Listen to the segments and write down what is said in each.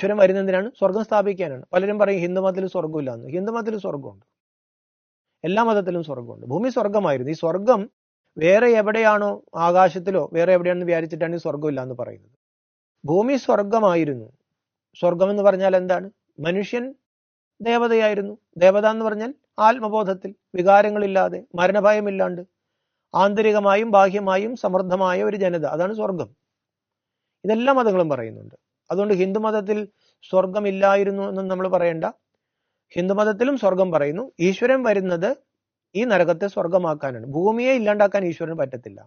ഈശ്വരൻ വരുന്നതിനാണ്? സ്വർഗം സ്ഥാപിക്കാനാണ്. പലരും പറയും ഹിന്ദുമതത്തിൽ സ്വർഗ്ഗമില്ല എന്ന്. ഹിന്ദുമതത്തിൽ സ്വർഗമുണ്ട്, എല്ലാ മതത്തിലും സ്വർഗമുണ്ട്. ഭൂമി സ്വർഗമായിരുന്നു. ഈ സ്വർഗം വേറെ എവിടെയാണോ, ആകാശത്തിലോ വേറെ എവിടെയാണെന്ന് വിചാരിച്ചിട്ടാണ് ഈ സ്വർഗമില്ല എന്ന് പറയുന്നത്. ഭൂമി സ്വർഗമായിരുന്നു. സ്വർഗം എന്ന് പറഞ്ഞാൽ എന്താണ്? മനുഷ്യൻ ദേവതയായിരുന്നു. ദേവത എന്ന് പറഞ്ഞാൽ ആത്മബോധത്തിൽ, വികാരങ്ങളില്ലാതെ, മരണഭയമില്ലാണ്ട്, ആന്തരികമായും ബാഹ്യമായും സമൃദ്ധമായ ഒരു ജനത, അതാണ് സ്വർഗം. ഇതെല്ലാ മതങ്ങളും പറയുന്നുണ്ട്. അതുകൊണ്ട് ഹിന്ദുമതത്തിൽ സ്വർഗമില്ലായിരുന്നു എന്ന് നമ്മൾ പറയേണ്ട. ഹിന്ദുമതത്തിലും സ്വർഗം പറയുന്നു. ഈശ്വരൻ വരുന്നത് ഈ നരകത്തെ സ്വർഗമാക്കാനാണ്. ഭൂമിയെ ഇല്ലാണ്ടാക്കാൻ ഈശ്വരന് പറ്റത്തില്ല.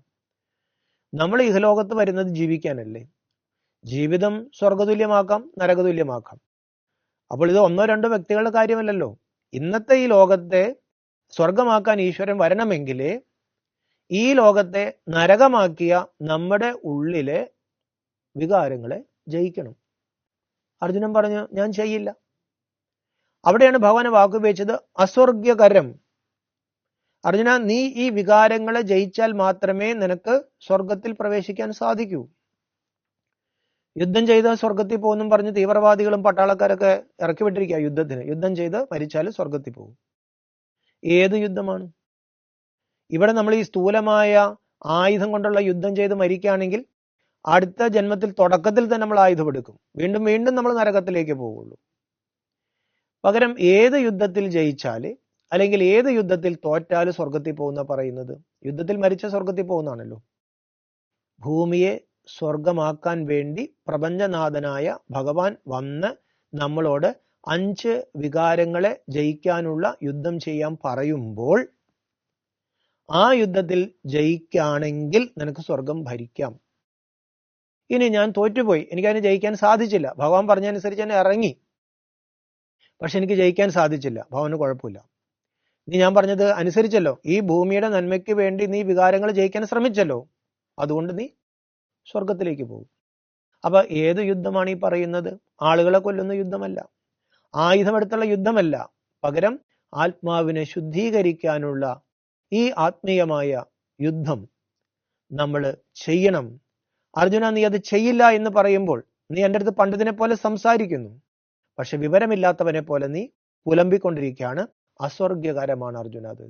നമ്മൾ ഇഹലോകത്ത് വരുന്നത് ജീവിക്കാനല്ലേ. ജീവിതം സ്വർഗതുല്യമാക്കാം, നരകതുല്യമാക്കാം. അപ്പോൾ ഇത് ഒന്നോ രണ്ടോ വ്യക്തികളുടെ കാര്യമല്ലല്ലോ. ഇന്നത്തെ ഈ ലോകത്തെ സ്വർഗമാക്കാൻ ഈശ്വരൻ വരണമെങ്കിൽ ഈ ലോകത്തെ നരകമാക്കിയ നമ്മുടെ ഉള്ളിലെ വികാരങ്ങളെ ജയിക്കണം. അർജുനൻ പറഞ്ഞു, ഞാൻ ചെയ്യില്ല. അവിടെയാണ് ഭഗവാൻ വാക്കുപയോഗിച്ചത് അസ്വർഗ്യകരം. അർജുന, നീ ഈ വികാരങ്ങളെ ജയിച്ചാൽ മാത്രമേ നിനക്ക് സ്വർഗത്തിൽ പ്രവേശിക്കാൻ സാധിക്കൂ. യുദ്ധം ചെയ്ത് സ്വർഗത്തിൽ പോകുന്നു പറഞ്ഞ് തീവ്രവാദികളും പട്ടാളക്കാരൊക്കെ ഇറക്കി വിട്ടിരിക്കുക യുദ്ധത്തിന്. യുദ്ധം ചെയ്ത് മരിച്ചാൽ സ്വർഗത്തിൽ പോകും. ഏത് യുദ്ധമാണ്? ഇവിടെ നമ്മൾ ഈ സ്ഥൂലമായ ആയുധം കൊണ്ടുള്ള യുദ്ധം ചെയ്ത് മരിക്കുകയാണെങ്കിൽ അടുത്ത ജന്മത്തിൽ തുടക്കത്തിൽ തന്നെ നമ്മൾ ആയുധം എടുക്കും. വീണ്ടും വീണ്ടും നമ്മൾ നരകത്തിലേക്ക് പോവുള്ളൂ. പകരം ഏത് യുദ്ധത്തിൽ ജയിച്ചാൽ അല്ലെങ്കിൽ ഏത് യുദ്ധത്തിൽ തോറ്റാൽ സ്വർഗത്തിൽ പോകുന്ന പറയുന്നത്? യുദ്ധത്തിൽ മരിച്ച സ്വർഗത്തിൽ പോകുന്നതാണല്ലോ. ഭൂമിയെ സ്വർഗമാക്കാൻ വേണ്ടി പ്രപഞ്ചനാഥനായ ഭഗവാൻ വന്ന് നമ്മളോട് 5 വികാരങ്ങളെ ജയിക്കാനുള്ള യുദ്ധം ചെയ്യാൻ പറയുമ്പോൾ ആ യുദ്ധത്തിൽ ജയിക്കുകയാണെങ്കിൽ നിനക്ക് സ്വർഗം ഭരിക്കാം. ഇനി ഞാൻ തോറ്റുപോയി, എനിക്കതിന് ജയിക്കാൻ സാധിച്ചില്ല, ഭഗവാൻ പറഞ്ഞനുസരിച്ച് തന്നെ ഇറങ്ങി, പക്ഷെ എനിക്ക് ജയിക്കാൻ സാധിച്ചില്ല, ഭഗവാന് കുഴപ്പമില്ല. നീ ഞാൻ പറഞ്ഞത് അനുസരിച്ചല്ലോ, ഈ ഭൂമിയുടെ നന്മയ്ക്ക് വേണ്ടി നീ വികാരങ്ങൾ ജയിക്കാൻ ശ്രമിച്ചല്ലോ, അതുകൊണ്ട് നീ സ്വർഗത്തിലേക്ക് പോകും. അപ്പൊ ഏത് യുദ്ധമാണ് ഈ പറയുന്നത്? ആളുകളെ കൊല്ലുന്ന യുദ്ധമല്ല, ആയുധമെടുത്തുള്ള യുദ്ധമല്ല, പകരം ആത്മാവിനെ ശുദ്ധീകരിക്കാനുള്ള ഈ ആത്മീയമായ യുദ്ധം നമ്മൾ ചെയ്യണം. അർജുന, നീ അത് ചെയ്യില്ല എന്ന് പറയുമ്പോൾ നീ എൻ്റെ അടുത്ത് പണ്ഡിതനെ പോലെ സംസാരിക്കുന്നു, പക്ഷെ വിവരമില്ലാത്തവനെ പോലെ നീ പുലമ്പിക്കൊണ്ടിരിക്കുകയാണ്. അസ്വർഗ്യകരമാണ് അർജുന, അത്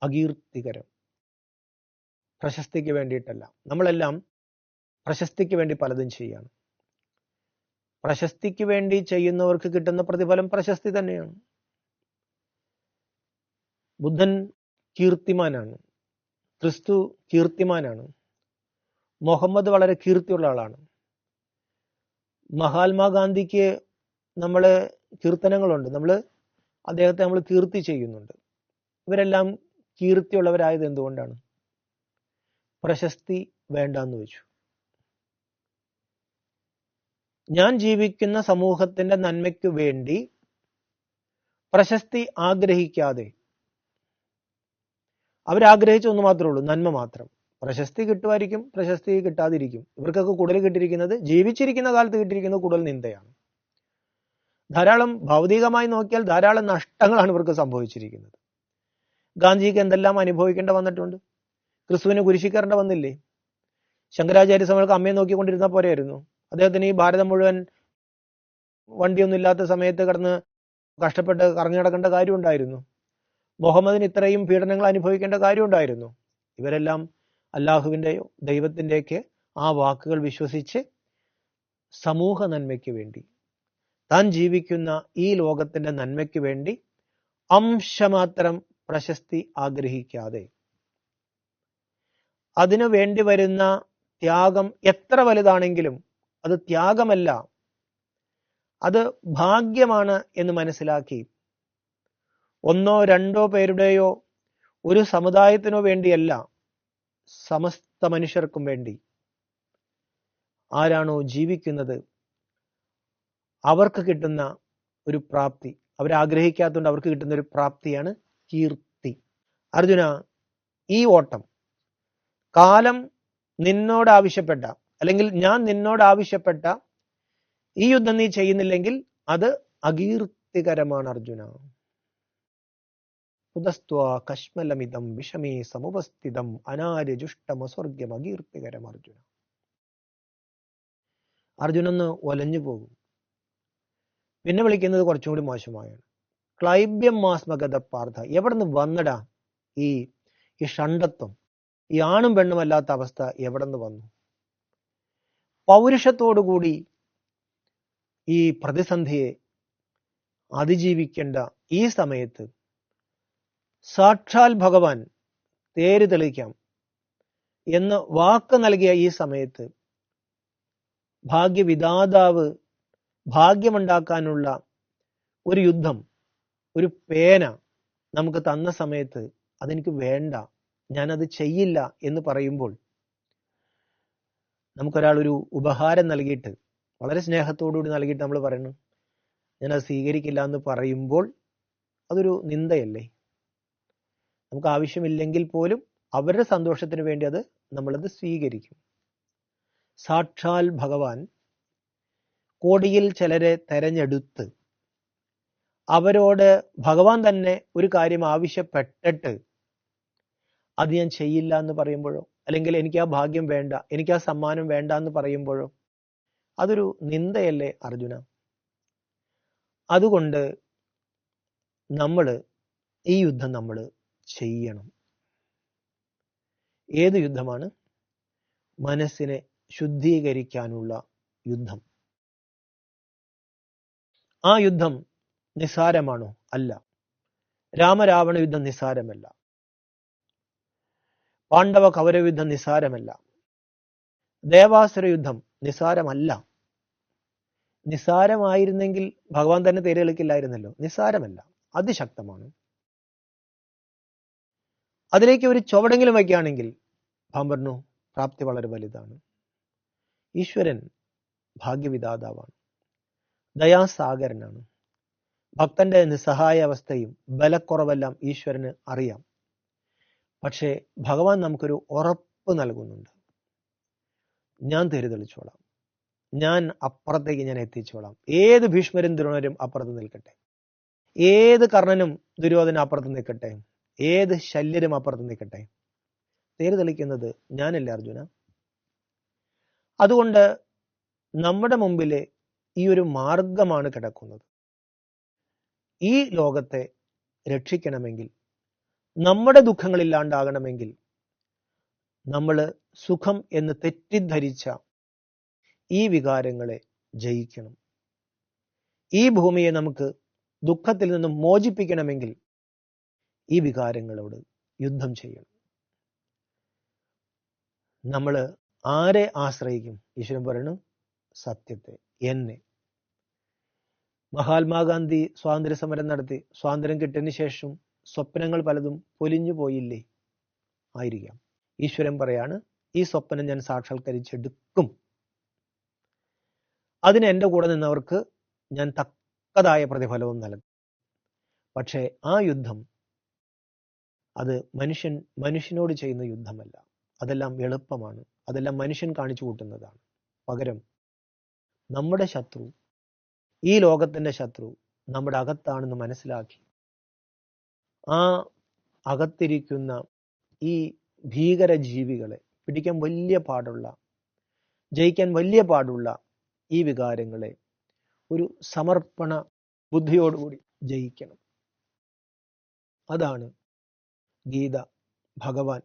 അകീർത്തികരം. പ്രശസ്തിക്ക് വേണ്ടിയിട്ടല്ല. നമ്മളെല്ലാം പ്രശസ്തിക്ക് വേണ്ടി പലതും ചെയ്യാണ്. പ്രശസ്തിക്ക് വേണ്ടി ചെയ്യുന്നവർക്ക് കിട്ടുന്ന പ്രതിഫലം പ്രശസ്തി തന്നെയാണ്. ബുദ്ധൻ കീർത്തിമാനാണ്, ക്രിസ്തു കീർത്തിമാനാണ്, മുഹമ്മദ് വളരെ കീർത്തിയുള്ള ആളാണ്. മഹാത്മാഗാന്ധിക്ക് നമ്മൾ കീർത്തനങ്ങളുണ്ട്, അദ്ദേഹത്തെ നമ്മൾ കീർത്തി ചെയ്യുന്നുണ്ട്. ഇവരെല്ലാം കീർത്തിയുള്ളവരായത് എന്തുകൊണ്ടാണ്? പ്രശസ്തി വേണ്ടെന്ന് വെച്ചു. ഞാൻ ജീവിക്കുന്ന സമൂഹത്തിന്റെ നന്മയ്ക്ക് വേണ്ടി പ്രശസ്തി ആഗ്രഹിക്കാതെ, അവരാഗ്രഹിച്ച ഒന്ന് മാത്രമേ ഉള്ളൂ, നന്മ മാത്രം. പ്രശസ്തി കിട്ടുമായിരിക്കും, പ്രശസ്തി കിട്ടാതിരിക്കും. ഇവർക്കൊക്കെ കൂടുതൽ കിട്ടിയിരിക്കുന്നത്, ജീവിച്ചിരിക്കുന്ന കാലത്ത് കിട്ടിയിരിക്കുന്നത് കൂടുതൽ നിന്ദയാണ്. ധാരാളം ഭൗതികമായി നോക്കിയാൽ ധാരാളം നഷ്ടങ്ങളാണ് ഇവർക്ക് സംഭവിച്ചിരിക്കുന്നത്. ഗാന്ധിജിക്ക് എന്തെല്ലാം അനുഭവിക്കേണ്ട വന്നിട്ടുണ്ട്. ക്രിസ്തുവിന് കുരിശിക്കറേണ്ട വന്നില്ലേ? ശങ്കരാചാര്യ സ്വാമികൾക്ക് അമ്മയെ നോക്കിക്കൊണ്ടിരുന്ന പോലെയായിരുന്നു. അദ്ദേഹത്തിന് ഈ ഭാരതം മുഴുവൻ വണ്ടിയൊന്നും ഇല്ലാത്ത സമയത്ത് കിടന്ന് കഷ്ടപ്പെട്ട് കറങ്ങി നടക്കേണ്ട കാര്യമുണ്ടായിരുന്നു. മുഹമ്മദിന് ഇത്രയും പീഡനങ്ങൾ അനുഭവിക്കേണ്ട കാര്യമുണ്ടായിരുന്നു. ഇവരെല്ലാം അല്ലാഹുവിൻ്റെയോ ദൈവത്തിൻ്റെയൊക്കെ ആ വാക്കുകൾ വിശ്വസിച്ച് സമൂഹ നന്മയ്ക്ക് വേണ്ടി, താൻ ജീവിക്കുന്ന ഈ ലോകത്തിന്റെ നന്മയ്ക്ക് വേണ്ടി അംശമാത്രം പ്രശസ്തി ആഗ്രഹിക്കാതെ, അതിനു വേണ്ടി വരുന്ന ത്യാഗം എത്ര വലുതാണെങ്കിലും അത് ത്യാഗമല്ല, അത് ഭാഗ്യമാണ് എന്ന് മനസ്സിലാക്കി, ഒന്നോ രണ്ടോ പേരുടെയോ ഒരു സമുദായത്തിനോ വേണ്ടിയല്ല, സമസ്ത മനുഷ്യർക്കും വേണ്ടി ആരാണോ ജീവിക്കുന്നത് അവർക്ക് കിട്ടുന്ന ഒരു പ്രാപ്തി, അവരാഗ്രഹിക്കാത്തതുകൊണ്ട് അവർക്ക് കിട്ടുന്ന ഒരു പ്രാപ്തിയാണ് കീർത്തി. അർജുന, ഈ ഓട്ടം കാലം നിന്നോട് ആവശ്യപ്പെട്ട, അല്ലെങ്കിൽ ഞാൻ നിന്നോട് ആവശ്യപ്പെട്ട ഈ യുദ്ധം നീ ചെയ്യുന്നില്ലെങ്കിൽ അത് അകീർത്തികരമാണ് അർജുന. ഉദസ്ത്വാ കശ്മലമിതം വിഷമേ സമുപസ്ഥിതം അനാര്യജുഷ്ടമസ്വർഗ്യം അകീർത്തികരം. അർജുനൊന്ന് ഒലഞ്ഞു പോകും. പിന്നെ വിളിക്കുന്നത് കുറച്ചും കൂടി മോശമായാണ്. ക്ലൈബ്യം മാസ്മഗത പാർത്ഥ. എവിടെ നിന്ന് വന്നടാ ഈ ഷണ്ടത്വം, ഈ ആണും പെണ്ണും അല്ലാത്ത അവസ്ഥ എവിടെ നിന്ന് വന്നു? പൗരുഷത്തോടുകൂടി ഈ പ്രതിസന്ധിയെ അതിജീവിക്കേണ്ട ഈ സമയത്ത് സാക്ഷാൽ ഭഗവാൻ തേര് തെളിക്കാം എന്ന് വാക്ക് നൽകിയ ഈ സമയത്ത് ഭാഗ്യവിധാതാവ് ഭാഗ്യമുണ്ടാക്കാനുള്ള ഒരു യുദ്ധം, ഒരു പേന നമുക്ക് തന്ന സമയത്ത് അതെനിക്ക് വേണ്ട, ഞാനത് ചെയ്യില്ല എന്ന് പറയുമ്പോൾ, നമുക്കൊരാൾ ഒരു ഉപഹാരം നൽകിയിട്ട് വളരെ സ്നേഹത്തോടുകൂടി നൽകിയിട്ട് നമ്മൾ പറയുന്നു ഞാനത് സ്വീകരിക്കില്ല എന്ന് പറയുമ്പോൾ അതൊരു നിന്ദയല്ലേ? നമുക്ക് ആവശ്യമില്ലെങ്കിൽ പോലും അവരുടെ സന്തോഷത്തിന് വേണ്ടി നമ്മളത് സ്വീകരിക്കും. സാക്ഷാൽ ഭഗവാൻ കോടിയിൽ ചിലരെ തെരഞ്ഞെടുത്ത് അവരോട് ഭഗവാൻ തന്നെ ഒരു കാര്യം ആവശ്യപ്പെട്ടിട്ട് അത് ഞാൻ ചെയ്യില്ല എന്ന് പറയുമ്പോഴോ, അല്ലെങ്കിൽ എനിക്ക് ആ ഭാഗ്യം വേണ്ട, എനിക്ക് ആ സമ്മാനം വേണ്ട എന്ന് പറയുമ്പോഴോ അതൊരു നിന്ദയല്ലേ അർജുന? അതുകൊണ്ട് ഈ യുദ്ധം നമ്മൾ ചെയ്യണം. ഏത് യുദ്ധമാണ്? മനസ്സിനെ ശുദ്ധീകരിക്കാനുള്ള യുദ്ധം. ആ യുദ്ധം നിസ്സാരമാണോ? അല്ല. രാമരാവണ യുദ്ധം നിസ്സാരമല്ല. പാണ്ഡവ കൗരവ യുദ്ധം നിസ്സാരമല്ല. ദേവാസുര യുദ്ധം നിസ്സാരമല്ല. നിസ്സാരമായിരുന്നെങ്കിൽ ഭഗവാൻ തന്നെ തേരുകളിക്കില്ലായിരുന്നല്ലോ. നിസ്സാരമല്ല, അതിശക്തമാണ്. അതിലേക്ക് ഒരു ചുവടെങ്കിലും വയ്ക്കുകയാണെങ്കിൽ ഭഗവാൻ പറഞ്ഞു പ്രാപ്തി വളരെ വലുതാണ്. ഈശ്വരൻ ഭാഗ്യവിധാതാവാണ്, ദയാസാഗരനാണ്. ഭക്തന്റെ നിസ്സഹായ അവസ്ഥയും ബലക്കുറവെല്ലാം ഈശ്വരന് അറിയാം. പക്ഷേ ഭഗവാൻ നമുക്കൊരു ഉറപ്പ് നൽകുന്നുണ്ട്. ഞാൻ തെളിച്ചോളാം, ഞാൻ അപ്പുറത്തേക്ക് ഞാൻ എത്തിച്ചോളാം. ഏത് ഭീഷ്മരും ദ്രോണരും അപ്പുറത്ത് നിൽക്കട്ടെ, ഏത് കർണനും ദുര്യോധന അപ്പുറത്ത് നിൽക്കട്ടെ, ഏത് ശല്യരും അപ്പുറത്ത് നിൽക്കട്ടെ, തെളിക്കുന്നത് ഞാനല്ലേ അർജുന? അതുകൊണ്ട് നമ്മുടെ മുമ്പിലെ ഈ ഒരു മാർഗമാണ് കിടക്കുന്നത്. ഈ ലോകത്തെ രക്ഷിക്കണമെങ്കിൽ, നമ്മുടെ ദുഃഖങ്ങൾ ഇല്ലാണ്ടാകണമെങ്കിൽ, നമ്മൾ സുഖം എന്ന് തെറ്റിദ്ധരിച്ച ഈ വികാരങ്ങളെ ജയിക്കണം. ഈ ഭൂമിയെ നമുക്ക് ദുഃഖത്തിൽ നിന്നും മോചിപ്പിക്കണമെങ്കിൽ ഈ വികാരങ്ങളോട് യുദ്ധം ചെയ്യണം. നമ്മൾ ആരെ ആശ്രയിക്കും? ഈശ്വരൻ പറയുന്നു സത്യത്തെ, എന്നെ. മഹാത്മാഗാന്ധി സ്വാതന്ത്ര്യ സമരം നടത്തി സ്വാതന്ത്ര്യം കിട്ടിയതിന് ശേഷം സ്വപ്നങ്ങൾ പലതും പൊലിഞ്ഞു പോയില്ലേ? ആയിരിക്കാം. ഈശ്വരൻ പറയാണ് ഈ സ്വപ്നം ഞാൻ സാക്ഷാത്കരിച്ചെടുക്കും. അതിന് എൻ്റെ കൂടെ നിന്നവർക്ക് ഞാൻ തക്കതായ പ്രതിഫലവും നൽകും. പക്ഷേ ആ യുദ്ധം അത് മനുഷ്യനോട് ചെയ്യുന്ന യുദ്ധമല്ല. അതെല്ലാം എളുപ്പമാണ്, അതെല്ലാം മനുഷ്യൻ കാണിച്ചു കൂട്ടുന്നതാണ്. പകരം നമ്മുടെ ശത്രു, ഈ ലോകത്തിന്റെ ശത്രു നമ്മുടെ അകത്താണെന്ന് മനസ്സിലാക്കി ആ അകത്തിരിക്കുന്ന ഈ ഭീകര ജീവികളെ പിടിക്കാൻ വലിയ പാടുള്ള, ജയിക്കാൻ വലിയ പാടുള്ള ഈ വികാരങ്ങളെ ഒരു സമർപ്പണ ബുദ്ധിയോടുകൂടി ജയിക്കണം. അതാണ് ഗീത, ഭഗവാൻ,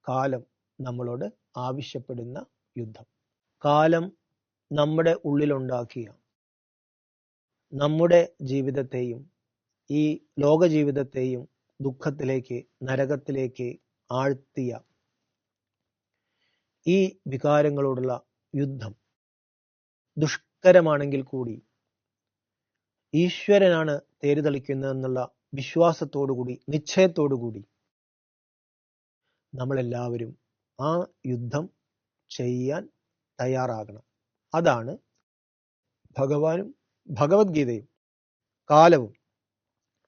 കാലം നമ്മളോട് ആവശ്യപ്പെടുന്ന യുദ്ധം. കാലം നമ്മുടെ ഉള്ളിലുണ്ടാക്കിയ നമ്മുടെ ജീവിതത്തെയും ഈ ലോക ജീവിതത്തെയും ദുഃഖത്തിലേക്ക്, നരകത്തിലേക്ക് ആഴ്ത്തിയ ഈ വികാരങ്ങളോടുള്ള യുദ്ധം ദുഷ്കരമാണെങ്കിൽ കൂടി ഈശ്വരനാണ് തേരുതെളിക്കുന്നതെന്നുള്ള വിശ്വാസത്തോടുകൂടി, നിശ്ചയത്തോടുകൂടി നമ്മളെല്ലാവരും ആ യുദ്ധം ചെയ്യാൻ തയ്യാറാകണം. അതാണ് ഭഗവാനും ഭഗവത്ഗീതയും കാലവും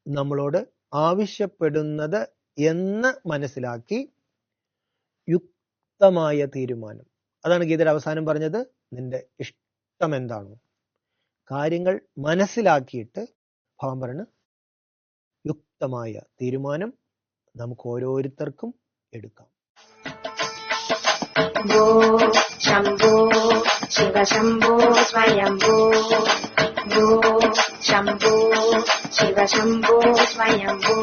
നമ്മളോട് ആവശ്യപ്പെടുന്നത് എന്ന് മനസ്സിലാക്കി യുക്തമായ തീരുമാനം. അതാണ് ഗീതയുടെ അവസാനം പറഞ്ഞത്, നിന്റെ ഇഷ്ടം എന്താണോ കാര്യങ്ങൾ മനസ്സിലാക്കിയിട്ട് ഭഗവാൻ പറഞ്ഞു യുക്തമായ തീരുമാനം നമുക്ക് ഓരോരുത്തർക്കും എടുക്കാം. ശംഭോ ശിവ ശംഭോ സ്വയംഭോ भो शम्भो शिव शम्भो स्वयम्भो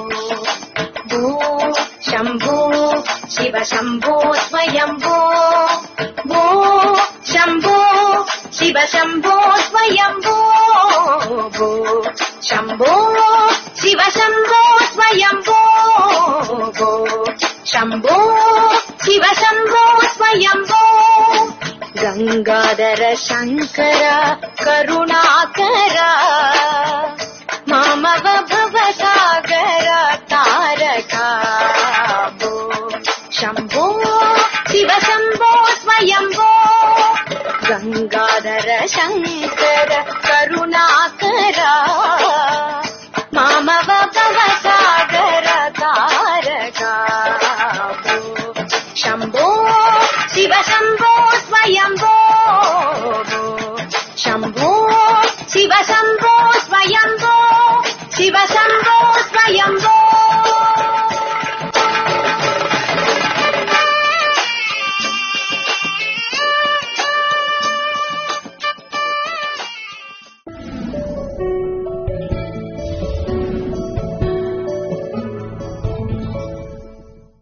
भो शम्भो शिव शम्भो स्वयम्भो भो शम्भो शिव शम्भो स्वयम्भो भो शम्भो शिव शम्भो स्वयम्भो भो शम्भो शिव शम्भो स्वयम्भो गंगाधर शंकर करुणाकर मामव भवसागर तारका भो शम्भो शिव शम्भो स्वयम्भो गंगाधर शंकर करुणाकर